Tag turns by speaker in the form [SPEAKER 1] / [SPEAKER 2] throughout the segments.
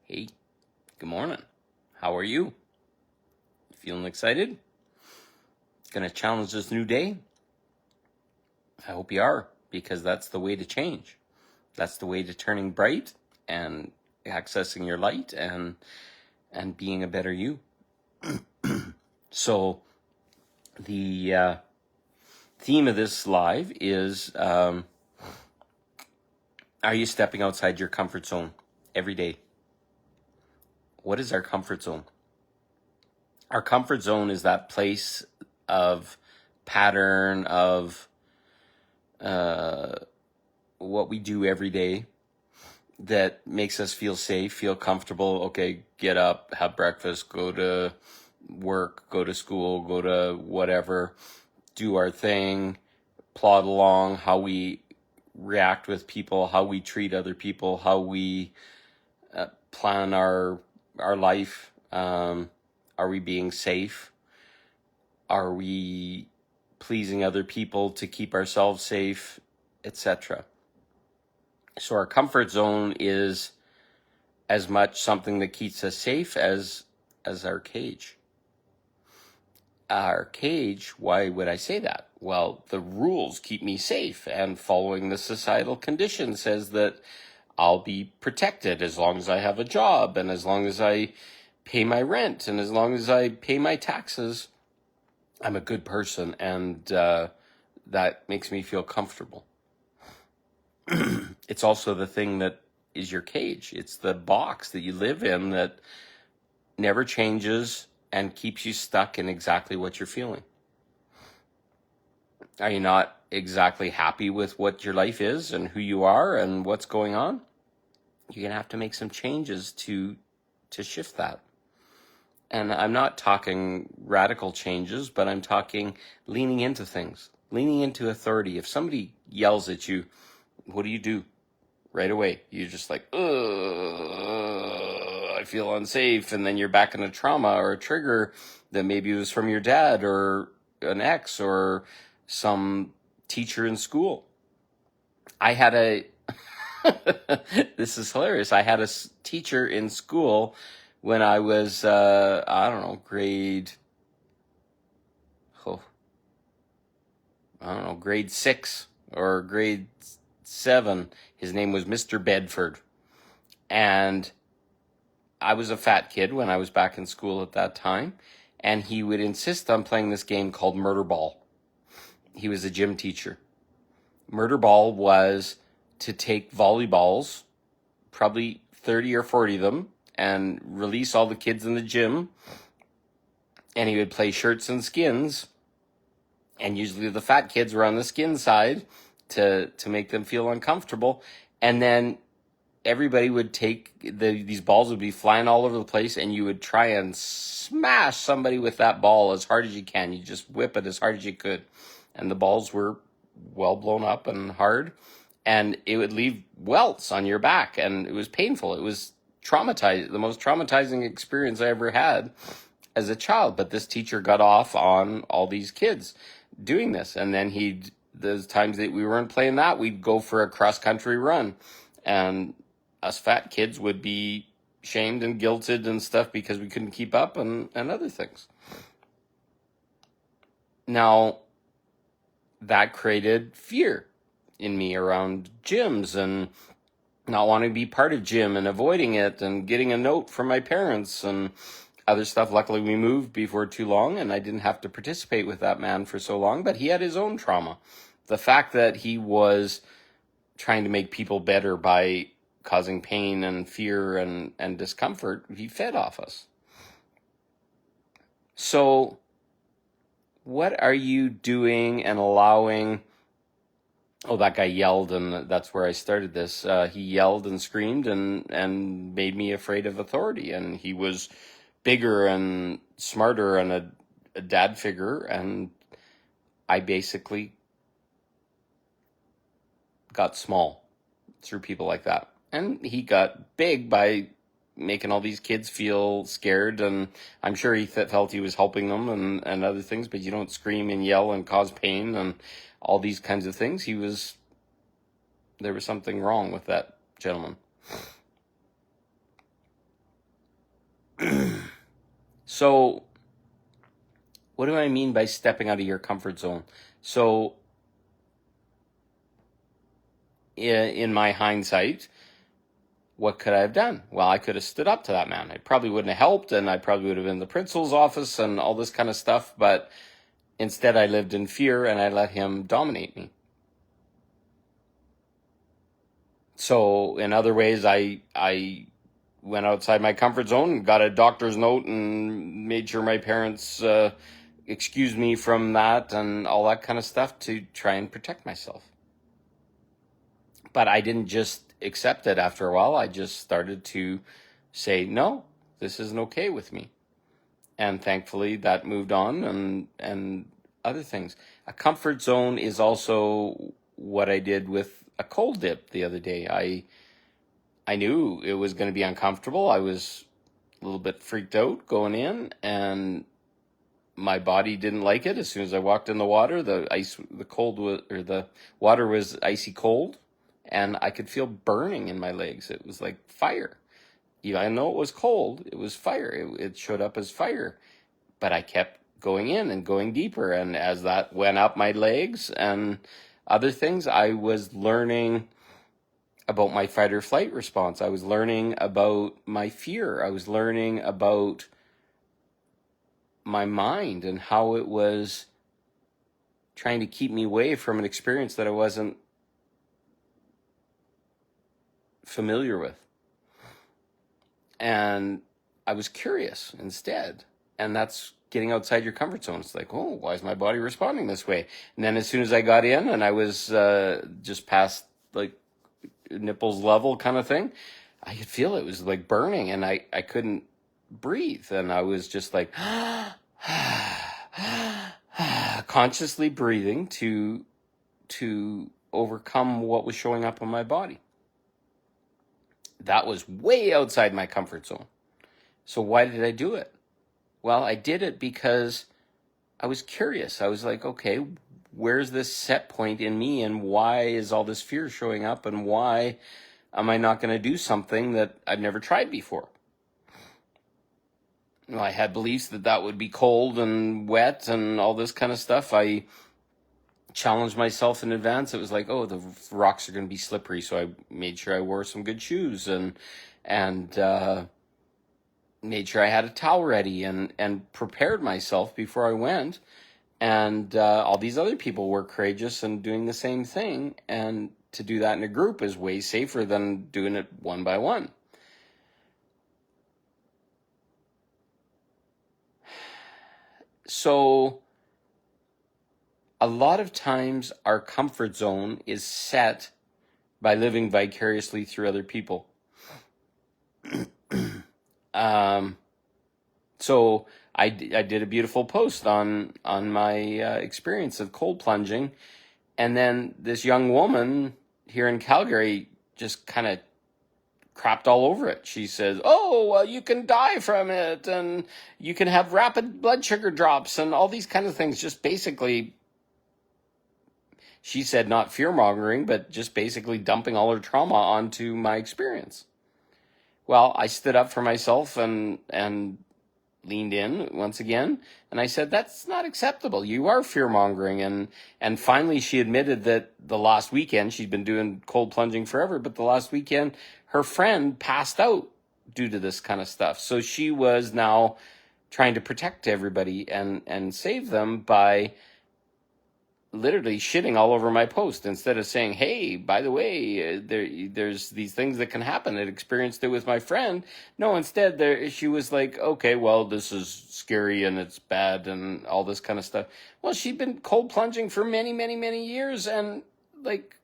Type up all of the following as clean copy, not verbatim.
[SPEAKER 1] Hey, good morning. How are you? Feeling excited? Gonna challenge this new day? I hope you are, because that's the way to change. That's the way to turning bright and accessing your light and being a better you. So the theme of this live is are you stepping outside your comfort zone every day? What is our comfort zone? Our comfort zone is that place of pattern of what we do every day that makes us feel safe, feel comfortable. Okay, get up, have breakfast, go to work, go to school, go to whatever, do our thing, plod along, how we react with people, how we treat other people, how we plan our life. Are we being safe? Are we pleasing other people to keep ourselves safe, etc.? So our comfort zone is as much something that keeps us safe as our cage. Our cage, why would I say that? Well, the rules keep me safe, and following the societal condition says that I'll be protected as long as I have a job, and as long as I pay my rent, and as long as I pay my taxes, I'm a good person, and that makes me feel comfortable. It's also the thing that is your cage. It's the box that you live in that never changes and keeps you stuck in exactly what you're feeling. Are you not exactly happy with what your life is and who you are and what's going on? You're going to have to make some changes to shift that. And I'm not talking radical changes, but I'm talking leaning into things, leaning into authority. If somebody yells at you, what do? Right away, you're just like, I feel unsafe. And then you're back in a trauma or a trigger that maybe was from your dad or an ex or some teacher in school. I had this is hilarious. I had a teacher in school when I was, grade 6 or grade 7. His name was Mr. Bedford. And I was a fat kid when I was back in school at that time. And he would insist on playing this game called Murder Ball. He was a gym teacher. Murder Ball was to take volleyballs, probably 30 or 40 of them, and release all the kids in the gym. And he would play shirts and skins. And usually the fat kids were on the skin side to make them feel uncomfortable. And then everybody would take these balls would be flying all over the place, and you would try and smash somebody with that ball as hard as you can. You just whip it as hard as you could. And the balls were well blown up and hard, and it would leave welts on your back, and it was painful. It was the most traumatizing experience I ever had as a child. But this teacher got off on all these kids doing this, and then those times that we weren't playing that, we'd go for a cross-country run, and us fat kids would be shamed and guilted and stuff because we couldn't keep up and other things. Now, that created fear in me around gyms and not wanting to be part of gym and avoiding it and getting a note from my parents and other stuff. Luckily, we moved before too long, and I didn't have to participate with that man for so long, but he had his own trauma. The fact that he was trying to make people better by causing pain and fear and discomfort, he fed off us. So what are you doing and allowing? Oh, that guy yelled, and that's where I started this. He yelled and screamed and made me afraid of authority. And he was bigger and smarter and a dad figure. And I basically got small through people like that. And he got big by making all these kids feel scared, and I'm sure he felt he was helping them and other things, but you don't scream and yell and cause pain and all these kinds of things. There was something wrong with that gentleman. So what do I mean by stepping out of your comfort zone? So in my hindsight, what could I have done? Well, I could have stood up to that man. It probably wouldn't have helped, and I probably would have been in the principal's office and all this kind of stuff, but instead I lived in fear and I let him dominate me. So in other ways, I went outside my comfort zone and got a doctor's note and made sure my parents excused me from that and all that kind of stuff to try and protect myself. But I didn't just accept it after a while. I just started to say, no, this isn't okay with me. And thankfully that moved on and other things. A comfort zone is also what I did with a cold dip the other day. I knew it was going to be uncomfortable. I was a little bit freaked out going in, and my body didn't like it. As soon as I walked in the water, the water was icy cold, and I could feel burning in my legs. It was like fire. I know it was cold. It was fire. It showed up as fire, but I kept going in and going deeper. And as that went up my legs and other things, I was learning about my fight or flight response. I was learning about my fear. I was learning about my mind and how it was trying to keep me away from an experience that I wasn't familiar with. And I was curious instead. And that's getting outside your comfort zone. It's like, oh, why is my body responding this way? And then as soon as I got in and I was just past like nipples level kind of thing, I could feel it was like burning, and I couldn't breathe. And I was just like consciously breathing to overcome what was showing up on my body. That was way outside my comfort zone. So why did I do it? Well, I did it because I was curious. I was like, okay, where's this set point in me, and why is all this fear showing up, and why am I not going to do something that I've never tried before? Well, I had beliefs that would be cold and wet and all this kind of stuff. I challenged myself in advance. It was like, oh, the rocks are going to be slippery, so I made sure I wore some good shoes and made sure I had a towel ready and prepared myself before I went. And all these other people were courageous and doing the same thing. And to do that in a group is way safer than doing it one by one. So a lot of times our comfort zone is set by living vicariously through other people. So I did a beautiful post on my experience of cold plunging, and then this young woman here in Calgary just kind of crapped all over it. She says, oh, well, you can die from it, and you can have rapid blood sugar drops and all these kind of things. Just basically, she said, not fear-mongering, but just basically dumping all her trauma onto my experience. Well, I stood up for myself and leaned in once again, and I said, that's not acceptable. You are fear-mongering. And finally she admitted that the last weekend, she'd been doing cold plunging forever, but the last weekend her friend passed out due to this kind of stuff. So she was now trying to protect everybody and save them by literally shitting all over my post instead of saying, hey, by the way, there's these things that can happen. I experienced it with my friend. No, instead she was like, okay, well, this is scary and it's bad and all this kind of stuff. Well, she'd been cold plunging for many, many, many years, and like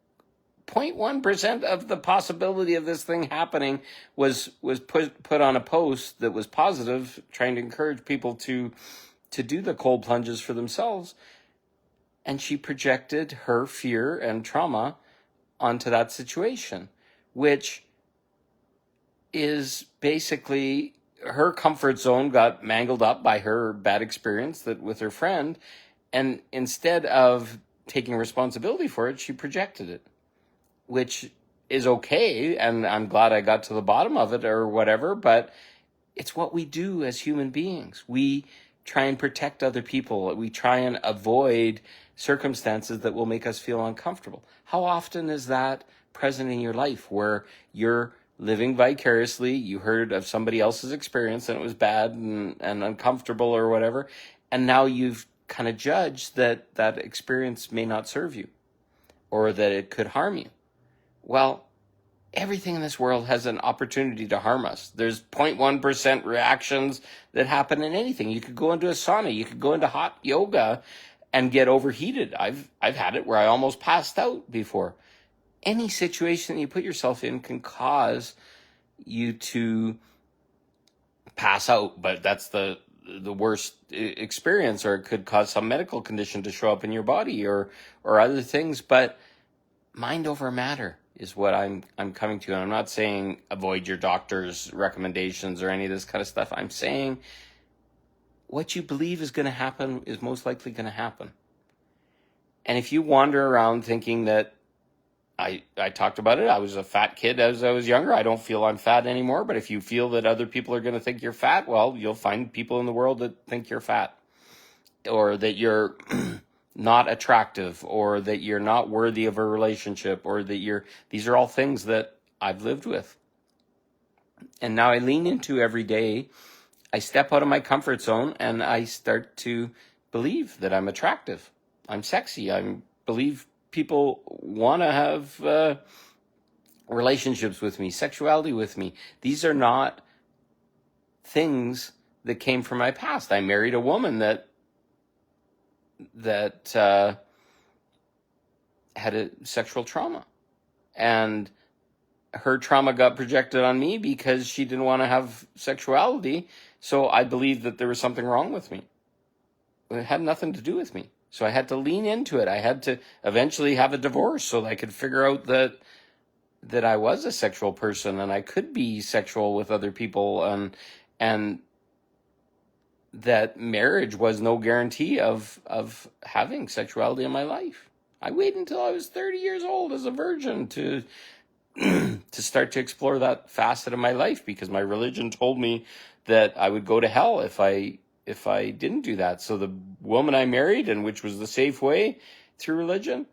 [SPEAKER 1] 0.1% of the possibility of this thing happening was put on a post that was positive, trying to encourage people to do the cold plunges for themselves. And she projected her fear and trauma onto that situation, which is basically her comfort zone got mangled up by her bad experience with her friend. And instead of taking responsibility for it, she projected it, which is okay. And I'm glad I got to the bottom of it or whatever, but It's what we do as human beings. We try and protect other people. We try and avoid circumstances that will make us feel uncomfortable. How often is that present in your life where you're living vicariously? You heard of somebody else's experience and it was bad and uncomfortable or whatever, and now you've kind of judged that that experience may not serve you or that it could harm you. Well, everything in this world has an opportunity to harm us. There's 0.1% reactions that happen in anything. You could go into a sauna, you could go into hot yoga and get overheated. I've had it where I almost passed out before. Any situation that you put yourself in can cause you to pass out, but that's the worst experience, or it could cause some medical condition to show up in your body or other things. But mind over matter is what I'm coming to. And I'm not saying avoid your doctor's recommendations or any of this kind of stuff. I'm saying what you believe is going to happen is most likely going to happen. And if you wander around thinking that I talked about it, I was a fat kid as I was younger. I don't feel I'm fat anymore. But if you feel that other people are going to think you're fat, well, you'll find people in the world that think you're fat, or that you're not attractive, or that you're not worthy of a relationship, or that these are all things that I've lived with. And now I lean into every day. I step out of my comfort zone and I start to believe that I'm attractive. I'm sexy. I believe people want to have relationships with me, sexuality with me. These are not things that came from my past. I married a woman that had a sexual trauma, and her trauma got projected on me because she didn't want to have sexuality. So I believed that there was something wrong with me. It had nothing to do with me. So I had to lean into it. I had to eventually have a divorce so that I could figure out that I was a sexual person and I could be sexual with other people, and that marriage was no guarantee of having sexuality in my life. I waited until I was 30 years old as a virgin to to start to explore that facet of my life, because my religion told me that I would go to hell if I didn't do that. So the woman I married, and which was the safe way through religion,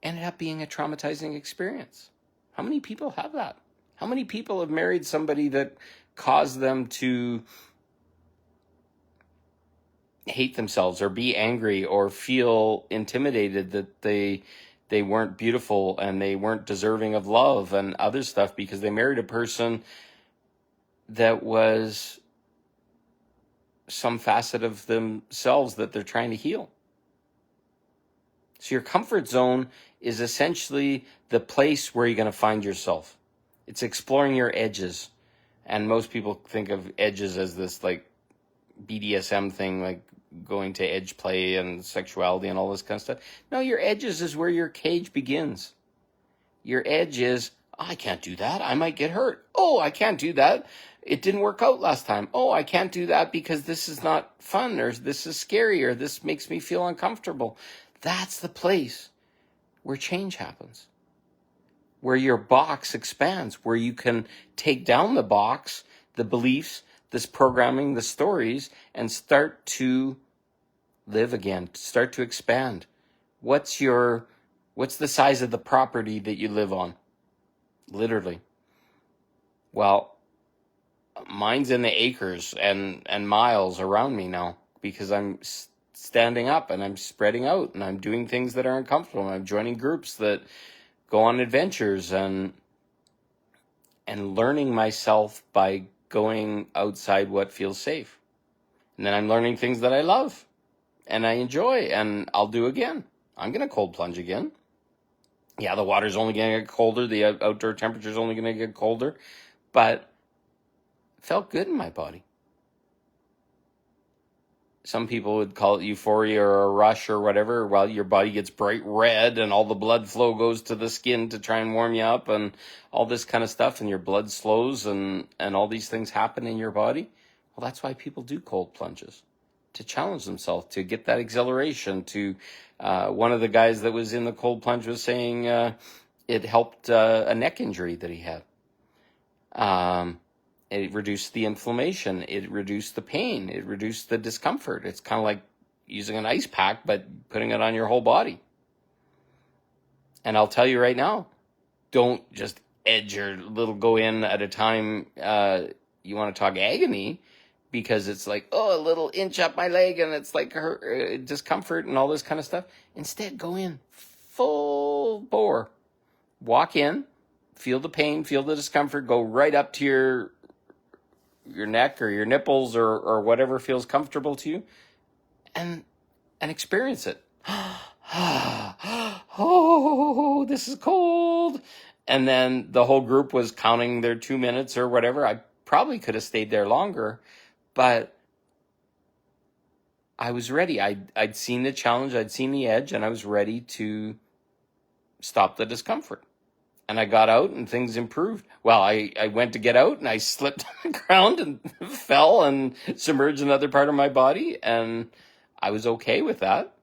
[SPEAKER 1] ended up being a traumatizing experience. How many people have that? How many people have married somebody that caused them to hate themselves or be angry or feel intimidated that they weren't beautiful and they weren't deserving of love and other stuff because they married a person that was some facet of themselves that they're trying to heal. So your comfort zone is essentially the place where you're going to find yourself. It's exploring your edges. And most people think of edges as this like BDSM thing, like going to edge play and sexuality and all this kind of stuff. No, your edges is where your cage begins. Your edge is, oh, I can't do that. I might get hurt. Oh, I can't do that. It didn't work out last time. Oh, I can't do that because this is not fun, or this is scary, or this makes me feel uncomfortable. That's the place where change happens, where your box expands, where you can take down the box, the beliefs, this programming, the stories, and start to live again, start to expand. What's the size of the property that you live on? Literally. Well, mine's in the acres and miles around me now, because I'm standing up and I'm spreading out and I'm doing things that are uncomfortable. And I'm joining groups that go on adventures and learning myself by going outside what feels safe. And then I'm learning things that I love and I enjoy, and I'll do again. I'm going to cold plunge again. Yeah, the water's only going to get colder. The outdoor temperature's only going to get colder. But it felt good in my body. Some people would call it euphoria or a rush or whatever, while your body gets bright red and all the blood flow goes to the skin to try and warm you up and all this kind of stuff, and your blood slows and all these things happen in your body. Well, that's why people do cold plunges, to challenge themselves, to get that exhilaration. One of the guys that was in the cold plunge was saying it helped a neck injury that he had. It reduced the inflammation. It reduced the pain. It reduced the discomfort. It's kind of like using an ice pack, but putting it on your whole body. And I'll tell you right now, don't just edge your little go in at a time. You want to talk agony because it's like, oh, a little inch up my leg and it's like discomfort and all this kind of stuff. Instead, go in full bore. Walk in, feel the pain, feel the discomfort, go right up to your neck or your nipples or whatever feels comfortable to you, and experience it. Oh, this is cold. And then the whole group was counting their 2 minutes or whatever. I probably could have stayed there longer, but I was ready. I'd seen the challenge, I'd seen the edge, and I was ready to stop the discomfort. And I got out and things improved. Well, I went to get out and I slipped on the ground and fell and submerged another part of my body. And I was okay with that.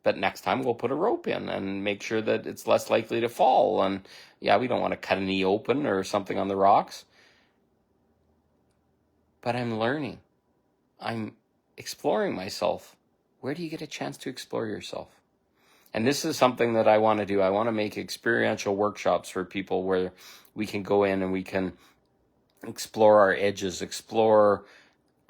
[SPEAKER 1] But next time we'll put a rope in and make sure that it's less likely to fall. And yeah, we don't want to cut a knee open or something on the rocks. But I'm learning. I'm exploring myself. Where do you get a chance to explore yourself? And this is something that I want to do. I want to make experiential workshops for people where we can go in and we can explore our edges, explore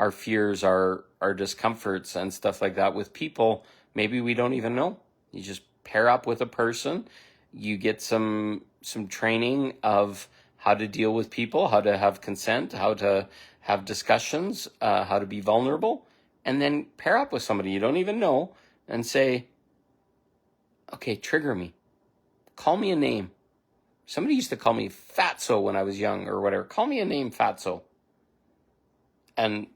[SPEAKER 1] our fears, our discomforts and stuff like that with people maybe we don't even know. You just pair up with a person, you get some training of how to deal with people, how to have consent, how to have discussions, how to be vulnerable, and then pair up with somebody you don't even know and say, okay, trigger me. Call me a name. Somebody used to call me Fatso when I was young or whatever. Call me a name, Fatso. And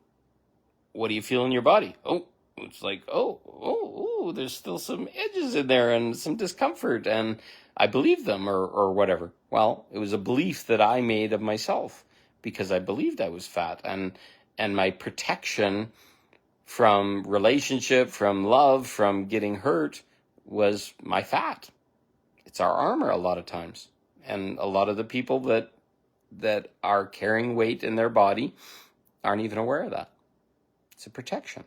[SPEAKER 1] what do you feel in your body? Oh, it's like, oh, there's still some edges in there and some discomfort. And I believe them or whatever. Well, it was a belief that I made of myself because I believed I was fat. And my protection from relationship, from love, from getting hurt was my fat. It's our armor a lot of times. And a lot of the people that are carrying weight in their body aren't even aware of that. It's a protection.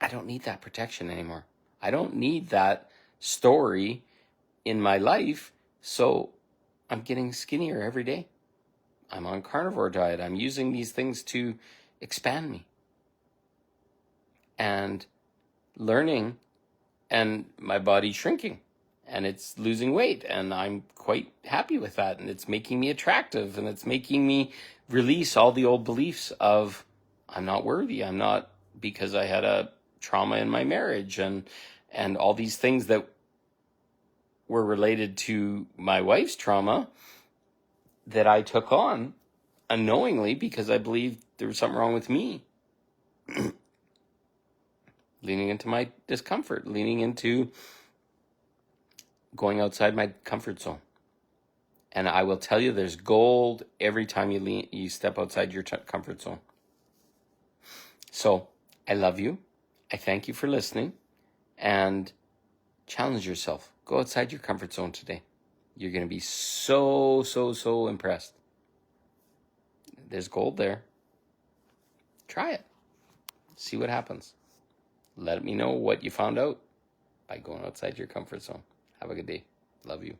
[SPEAKER 1] I don't need that protection anymore. I don't need that story in my life, so I'm getting skinnier every day. I'm on carnivore diet. I'm using these things to expand me. And learning, and my body's shrinking and it's losing weight, and I'm quite happy with that, and it's making me attractive, and it's making me release all the old beliefs of I'm not worthy, I'm not, because I had a trauma in my marriage and all these things that were related to my wife's trauma that I took on unknowingly because I believed there was something wrong with me. Leaning into my discomfort, leaning into going outside my comfort zone. And I will tell you, there's gold every time you step outside your comfort zone. So I love you. I thank you for listening, and challenge yourself. Go outside your comfort zone today. You're going to be so impressed. There's gold there. Try it. See what happens. Let me know what you found out by going outside your comfort zone. Have a good day. Love you.